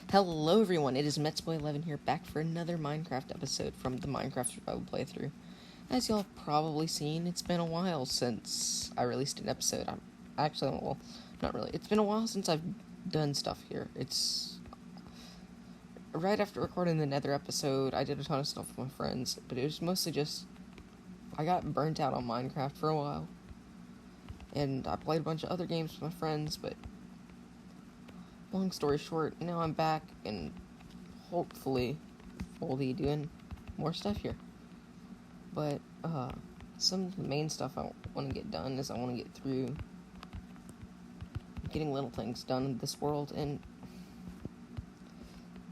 Hello everyone, it is Metz11 here, back for another Minecraft episode from the Minecraft Survival Playthrough. As y'all have probably seen, it's been a while since I released an episode. Not really. It's been a while since I've done stuff here. It's right after recording the Nether episode, I did a ton of stuff with my friends, but it was mostly just, I got burnt out on Minecraft for a while. And I played a bunch of other games with my friends, but long story short, now I'm back and hopefully we'll be doing more stuff here. But some of the main stuff I want to get done is I want to get through getting little things done in this world and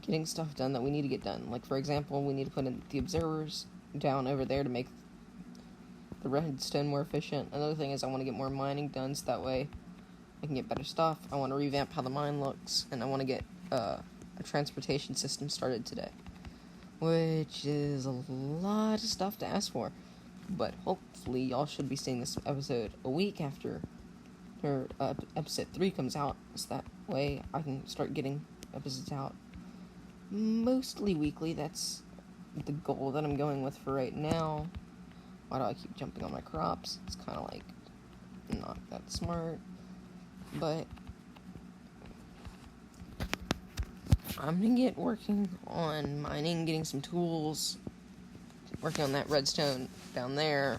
getting stuff done that we need to get done. Like, for example, we need to put in the observers down over there to make the redstone more efficient. Another thing is I want to get more mining done so that way I can get better stuff. I want to revamp how the mine looks, and I want to get a transportation system started today, which is a lot of stuff to ask for, but hopefully y'all should be seeing this episode a week after episode 3 comes out, so that way I can start getting episodes out mostly weekly. That's the goal that I'm going with for right now. Why do I keep jumping on my crops? It's kind of like not that smart. But I'm gonna get working on mining, getting some tools, working on that redstone down there,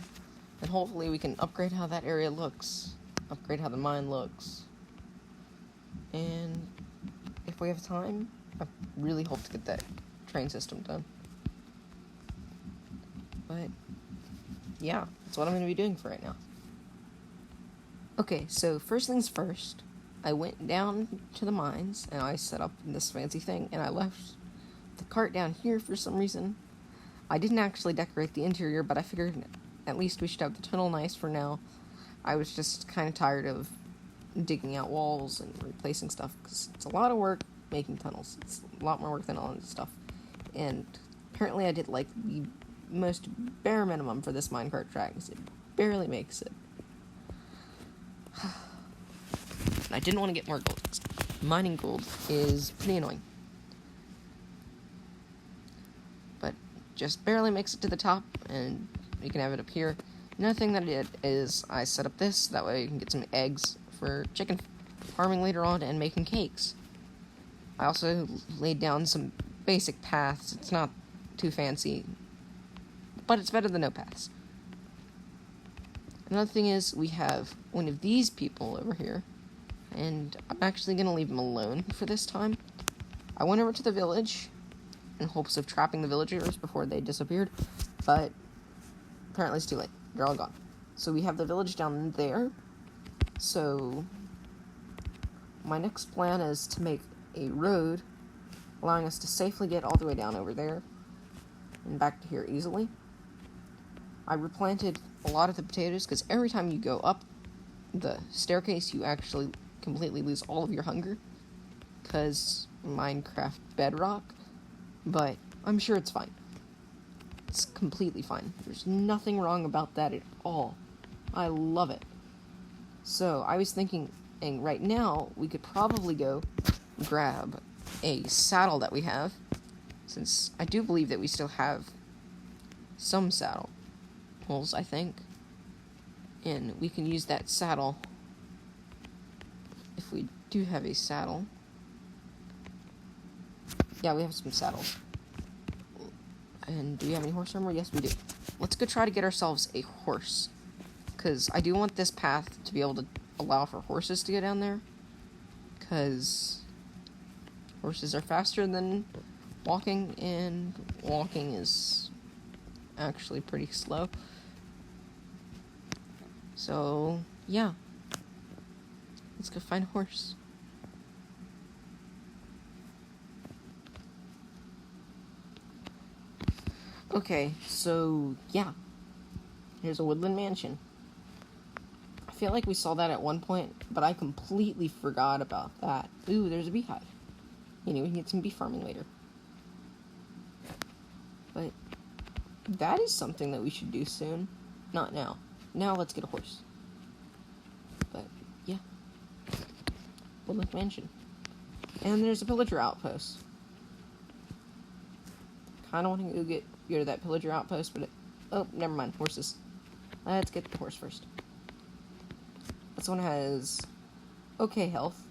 and hopefully we can upgrade how that area looks, upgrade how the mine looks. And if we have time, I really hope to get that train system done. But yeah, that's what I'm gonna be doing for right now. Okay, so first things first, I went down to the mines, and I set up this fancy thing, and I left the cart down here for some reason. I didn't actually decorate the interior, but I figured at least we should have the tunnel nice for now. I was just kind of tired of digging out walls and replacing stuff, because it's a lot of work making tunnels. It's a lot more work than all this stuff. And apparently I did, like, the most bare minimum for this minecart track, because it barely makes it. I didn't want to get more gold. Mining gold is pretty annoying. But just barely makes it to the top, and you can have it up here. Another thing that I did is I set up this, that way you can get some eggs for chicken farming later on and making cakes. I also laid down some basic paths. It's not too fancy, but it's better than no paths. Another thing is, we have one of these people over here, and I'm actually going to leave him alone for this time. I went over to the village in hopes of trapping the villagers before they disappeared, but apparently it's too late. They're all gone. So we have the village down there. So my next plan is to make a road, allowing us to safely get all the way down over there and back to here easily. I replanted a lot of the potatoes, because every time you go up the staircase, you actually completely lose all of your hunger, because Minecraft bedrock, but I'm sure it's fine. It's completely fine. There's nothing wrong about that at all. I love it. So, I was thinking, right now, we could probably go grab a saddle that we have, since I do believe that we still have some saddle holes, I think, and we can use that saddle if we do have a saddle. Yeah, we have some saddles. And do we have any horse armor? Yes, we do. Let's go try to get ourselves a horse, because I do want this path to be able to allow for horses to go down there, because horses are faster than walking, and walking is actually pretty slow. So, yeah. Let's go find a horse. Okay, so, yeah. Here's a woodland mansion. I feel like we saw that at one point, but I completely forgot about that. Ooh, there's a beehive. You know, we can get some bee farming later. But that is something that we should do soon. Not now. Now let's get a horse. But, yeah. Woodland Mansion. And there's a pillager outpost. kind of want to go to that pillager outpost, but oh, never mind. Horses. Let's get the horse first. This one has okay health.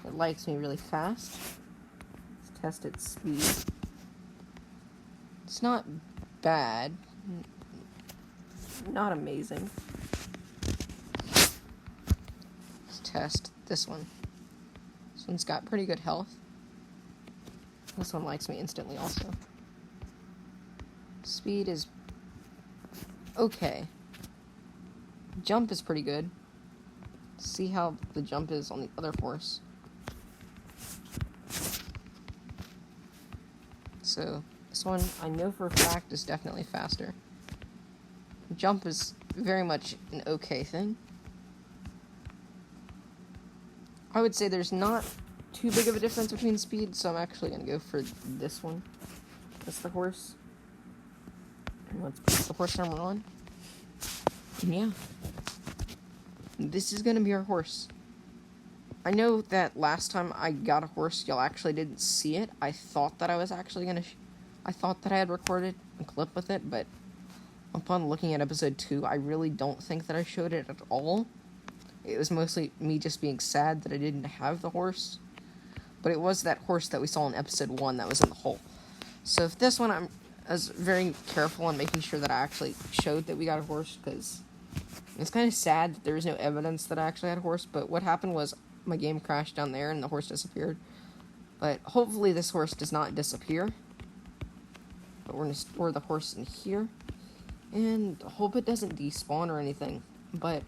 It likes me really fast. Let's test its speed. It's not bad. Not amazing. Let's test this one. This one's got pretty good health. This one likes me instantly also. Speed is okay. Jump is pretty good. See how the jump is on the other horse. So, this one I know for a fact is definitely faster. Jump is very much an okay thing. I would say there's not too big of a difference between speed, so I'm actually going to go for this one. That's the horse. And let's put the horse number on. And yeah. This is going to be our horse. I know that last time I got a horse, y'all actually didn't see it. I thought that I was actually going to... I thought that I had recorded a clip with it, but upon looking at episode 2, I really don't think that I showed it at all. It was mostly me just being sad that I didn't have the horse. But it was that horse that we saw in episode 1 that was in the hole. So if this one, I was very careful on making sure that I actually showed that we got a horse, because it's kind of sad that there was no evidence that I actually had a horse, but what happened was my game crashed down there and the horse disappeared. But hopefully this horse does not disappear. But we're going to store the horse in here, and hope it doesn't despawn or anything. But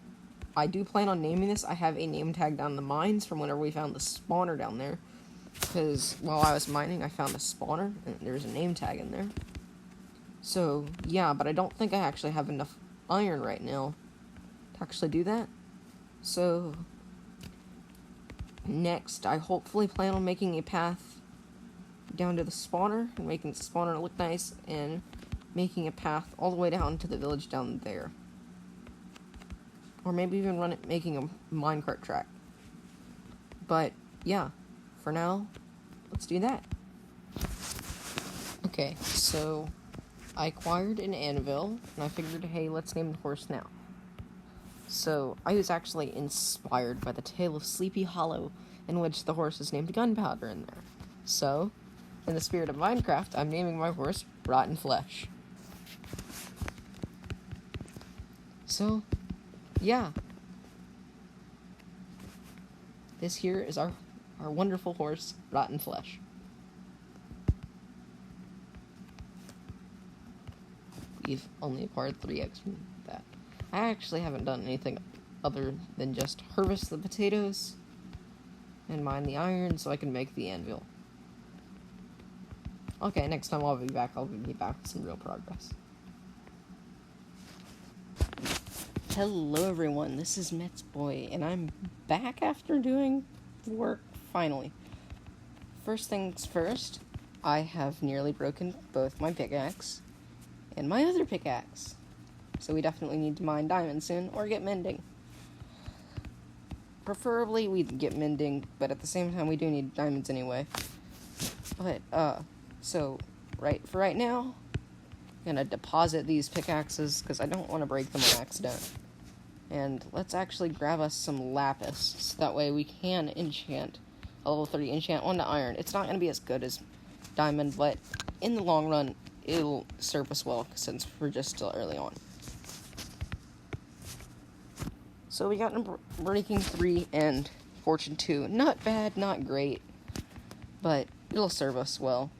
I do plan on naming this. I have a name tag down in the mines from whenever we found the spawner down there. Because while I was mining, I found a spawner, and there's a name tag in there. So, yeah, but I don't think I actually have enough iron right now to actually do that. So, next, I hopefully plan on making a path down to the spawner, and making the spawner look nice, and making a path all the way down to the village down there. Or maybe even making a minecart track. But, yeah. For now, let's do that. Okay, so I acquired an anvil, and I figured, hey, let's name the horse now. So, I was actually inspired by the tale of Sleepy Hollow, in which the horse is named Gunpowder in there. So, in the spirit of Minecraft, I'm naming my horse Rotten Flesh. So, yeah. This here is our wonderful horse, Rotten Flesh. We've only acquired 3x from that. I actually haven't done anything other than just harvest the potatoes and mine the iron so I can make the anvil. Okay, next time I'll be back with some real progress. Hello everyone, this is Metz Boy, and I'm back after doing work. Finally. First things first, I have nearly broken both my pickaxe and my other pickaxe. So we definitely need to mine diamonds soon, or get mending. Preferably we'd get mending, but at the same time we do need diamonds anyway. But, so, for right now, I'm gonna deposit these pickaxes, because I don't want to break them on accident. And let's actually grab us some lapis, so that way we can enchant a level 3 enchant onto iron. It's not going to be as good as diamond, but in the long run, it'll serve us well, since we're just still early on. So we got Breaking 3 and Fortune 2. Not bad, not great, but it'll serve us well.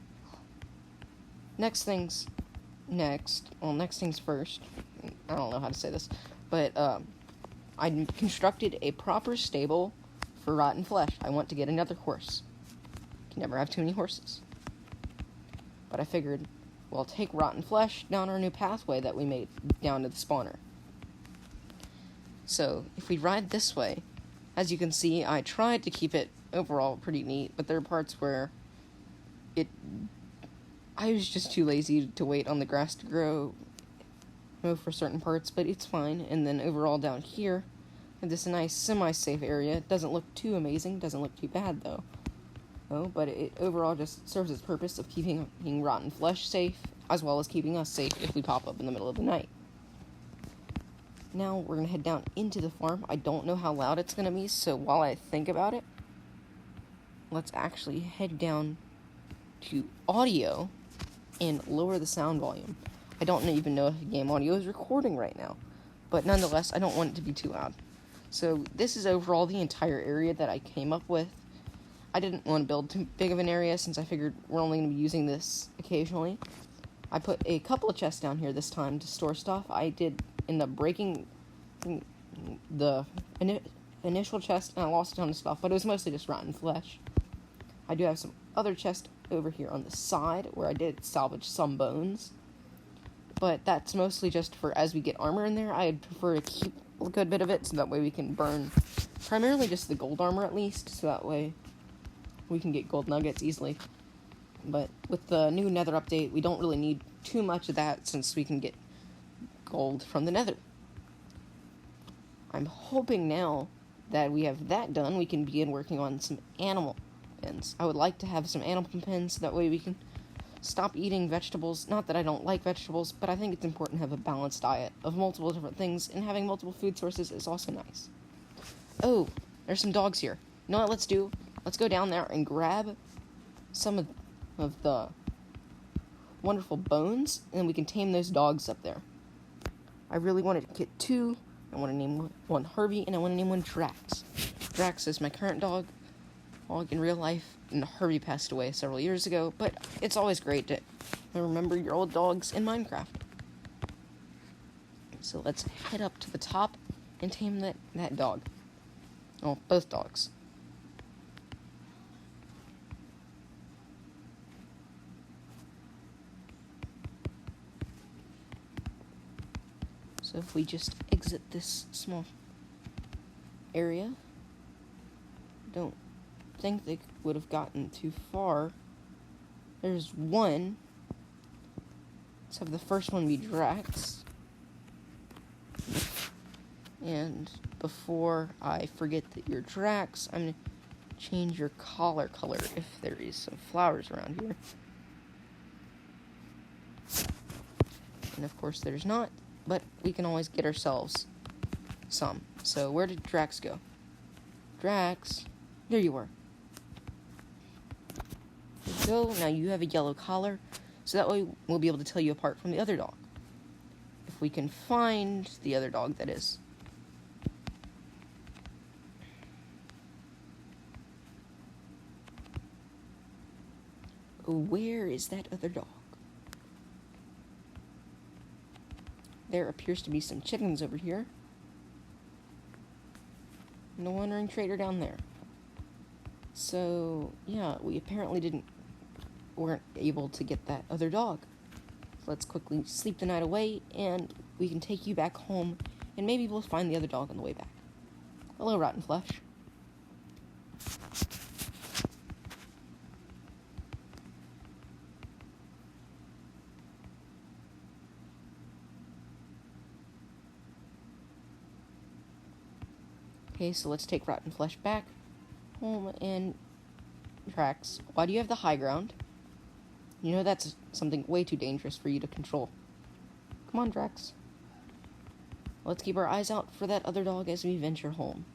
Next things first. I don't know how to say this, but I constructed a proper stable for Rotten Flesh. I want to get another horse. Can never have too many horses. But I figured, well, take Rotten Flesh down our new pathway that we made down to the spawner. So, if we ride this way, as you can see, I tried to keep it overall pretty neat, but there are parts where I was just too lazy to wait on the grass to grow for certain parts, but it's fine. And then overall down here, this nice semi-safe area. It doesn't look too amazing, doesn't look too bad though. but it overall just serves its purpose of keeping rotten flesh safe, as well as keeping us safe if we pop up in the middle of the night. Now we're going to head down into the farm. I don't know how loud it's going to be, so while I think about it, let's actually head down to audio and lower the sound volume. I don't even know if game audio is recording right now, but nonetheless, I don't want it to be too loud. So this is overall the entire area that I came up with. I didn't want to build too big of an area since I figured we're only going to be using this occasionally. I put a couple of chests down here this time to store stuff. I did end up breaking the initial chest and I lost a ton of stuff, but it was mostly just rotten flesh. I do have some other chests over here on the side where I did salvage some bones, but that's mostly just for as we get armor in there. I'd prefer to keep a good bit of it so that way we can burn primarily just the gold armor at least, so that way we can get gold nuggets easily. But with the new nether update, we don't really need too much of that since we can get gold from the nether. I'm hoping now that we have that done, we can begin working on some animal pens. I would like to have some animal pens so that way we can stop eating vegetables. Not that I don't like vegetables, but I think it's important to have a balanced diet of multiple different things, and having multiple food sources is also nice. Oh, there's some dogs here. You know what let's do? Let's go down there and grab some of the wonderful bones, and then we can tame those dogs up there. I really wanted to get 2. I want to name one Harvey, and I want to name one Drax. Drax is my current dog in real life, and Harvey passed away several years ago, but it's always great to remember your old dogs in Minecraft. So let's head up to the top and tame that dog. Oh, both dogs. So if we just exit this small area, don't think they would have gotten too far. There's one. Let's have the first one be Drax. And before I forget that you're Drax, I'm going to change your collar color if there is some flowers around here. And of course there's not. But we can always get ourselves some. So where did Drax go? Drax, there you are. There you go. Now you have a yellow collar, so that way we'll be able to tell you apart from the other dog. If we can find the other dog, that is. Where is that other dog? There appears to be some chickens over here. And a wandering trader down there. So, yeah, we apparently weren't able to get that other dog. So let's quickly sleep the night away, and we can take you back home, and maybe we'll find the other dog on the way back. Hello, rotten flesh. Okay, so let's take rotten flesh back home, and Drax, why do you have the high ground? You know that's something way too dangerous for you to control. Come on, Drax. Let's keep our eyes out for that other dog as we venture home.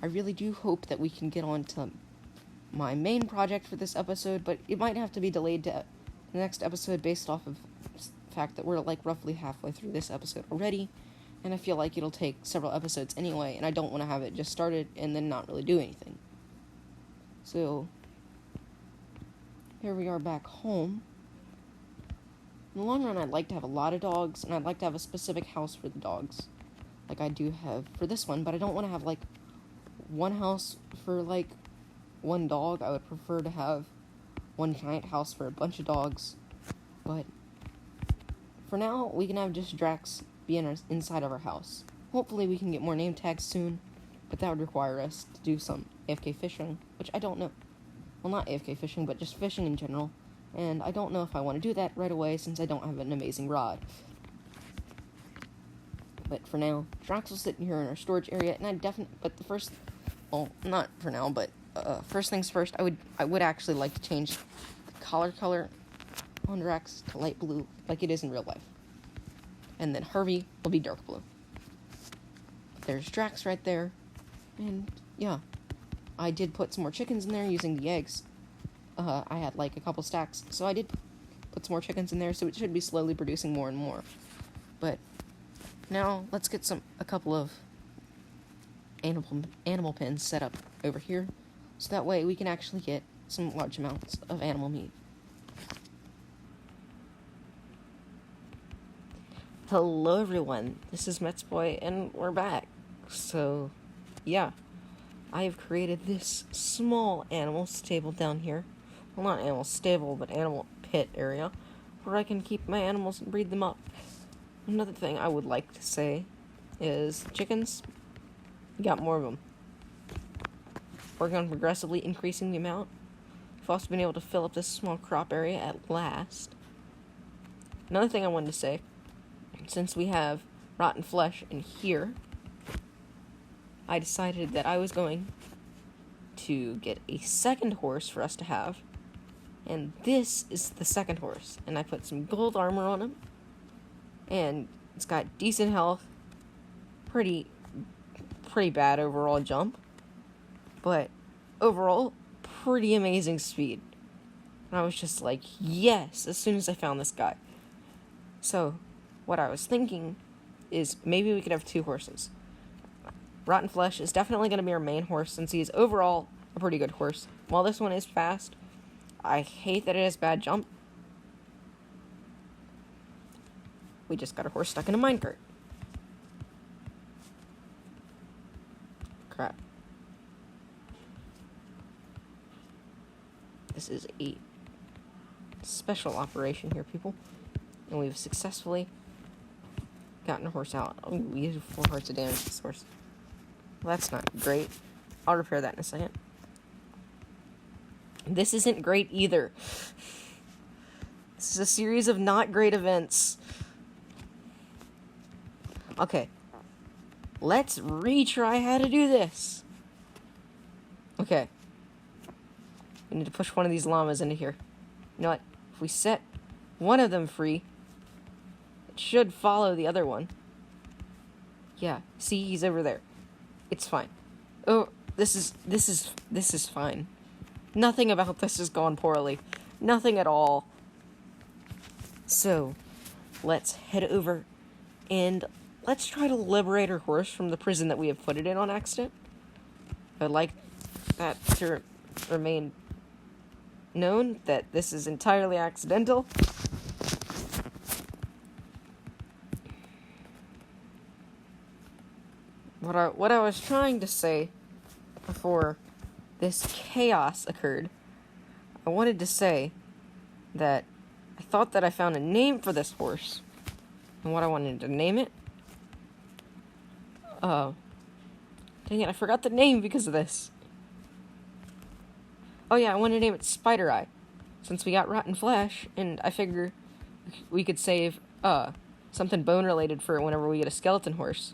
I really do hope that we can get on to my main project for this episode, but it might have to be delayed to the next episode based off of the fact that we're like roughly halfway through this episode already. And I feel like it'll take several episodes anyway, and I don't want to have it just started and then not really do anything. So, here we are back home. In the long run, I'd like to have a lot of dogs, and I'd like to have a specific house for the dogs. Like I do have for this one, but I don't want to have, like, one house for, like, one dog. I would prefer to have one giant house for a bunch of dogs. But, for now, we can have just Drax be inside of our house. Hopefully we can get more name tags soon, but that would require us to do some AFK fishing, which I don't know. Well, not AFK fishing, but just fishing in general, and I don't know if I want to do that right away since I don't have an amazing rod. But for now, Drax will sit here in our storage area, and but not for now, but first things first, I would actually like to change the collar on Rex to light blue, like it is in real life. And then Harvey will be dark blue. There's Drax right there. And, yeah. I did put some more chickens in there using the eggs. I had, like, a couple stacks, so I did put some more chickens in there, so it should be slowly producing more and more. But, now, let's get a couple of animal pens set up over here, so that way we can actually get some large amounts of animal meat. Hello everyone, this is Metz Boy, and we're back. So, yeah, I have created this small animal stable down here. Well, not animal stable, but animal pit area, where I can keep my animals and breed them up. Another thing I would like to say is chickens, we got more of them. Working on progressively increasing the amount. We've also been able to fill up this small crop area at last. Another thing I wanted to say, since we have rotten flesh in here, I decided that I was going to get a second horse for us to have. And this is the second horse. And I put some gold armor on him. And it's got decent health. Pretty bad overall jump. But overall, pretty amazing speed. And I was just like, yes, as soon as I found this guy. So, what I was thinking is maybe we could have two horses. Rotten Flesh is definitely going to be our main horse since he is overall a pretty good horse. While this one is fast, I hate that it has bad jump. We just got a horse stuck in a minecart. Crap. This is a special operation here, people. And we've successfully gotten a horse out. Oh, we used 4 hearts of damage to this horse. Well, that's not great. I'll repair that in a second. This isn't great either. This is a series of not great events. Okay. Let's retry how to do this. Okay. We need to push one of these llamas into here. You know what? If we set one of them free, it should follow the other one. Yeah, see, he's over there. It's fine. Oh, this is fine. Nothing about this has gone poorly. Nothing at all. So, let's head over and let's try to liberate our horse from the prison that we have put it in on accident. I'd like that to remain known that this is entirely accidental. What I was trying to say before this chaos occurred, I wanted to say that I thought that I found a name for this horse, and what I wanted to name it, dang it, I forgot the name because of this. Oh yeah, I wanted to name it Spider Eye, since we got rotten flesh, and I figure we could save, something bone-related for whenever we get a skeleton horse.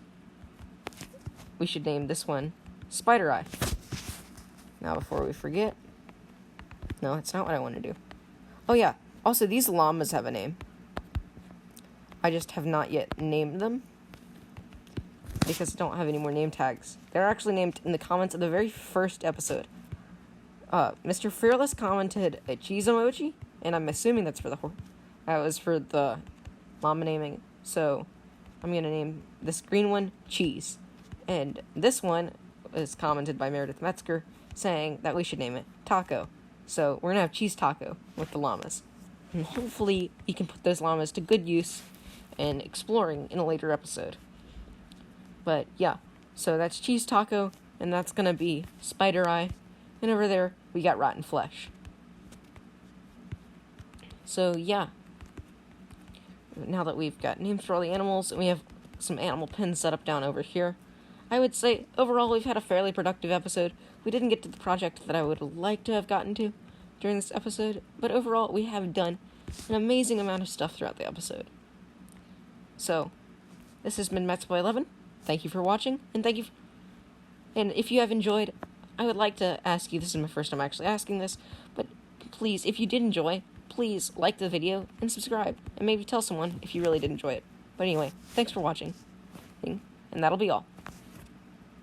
We should name this one Spider Eye. Now, before we forget... No, that's not what I want to do. Oh yeah, also these llamas have a name. I just have not yet named them, because I don't have any more name tags. They're actually named in the comments of the very first episode. Mr. Fearless commented a cheese emoji, and I'm assuming that's for the horse. That was for the llama naming. So, I'm gonna name this green one Cheese. And this one was commented by Meredith Metzger, saying that we should name it Taco. So, we're gonna have Cheese Taco with the llamas. And hopefully, we can put those llamas to good use and exploring in a later episode. But, yeah. So, that's Cheese Taco, and that's gonna be Spider Eye. And over there, we got Rotten Flesh. So, yeah. Now that we've got names for all the animals, and we have some animal pens set up down over here, I would say, overall, we've had a fairly productive episode. We didn't get to the project that I would like to have gotten to during this episode, but overall, we have done an amazing amount of stuff throughout the episode. So, this has been Metz Boy 11. Thank you for watching, and and if you have enjoyed, I would like to ask you, this is my first time actually asking this, but please, if you did enjoy, please like the video and subscribe, and maybe tell someone if you really did enjoy it. But anyway, thanks for watching, and that'll be all.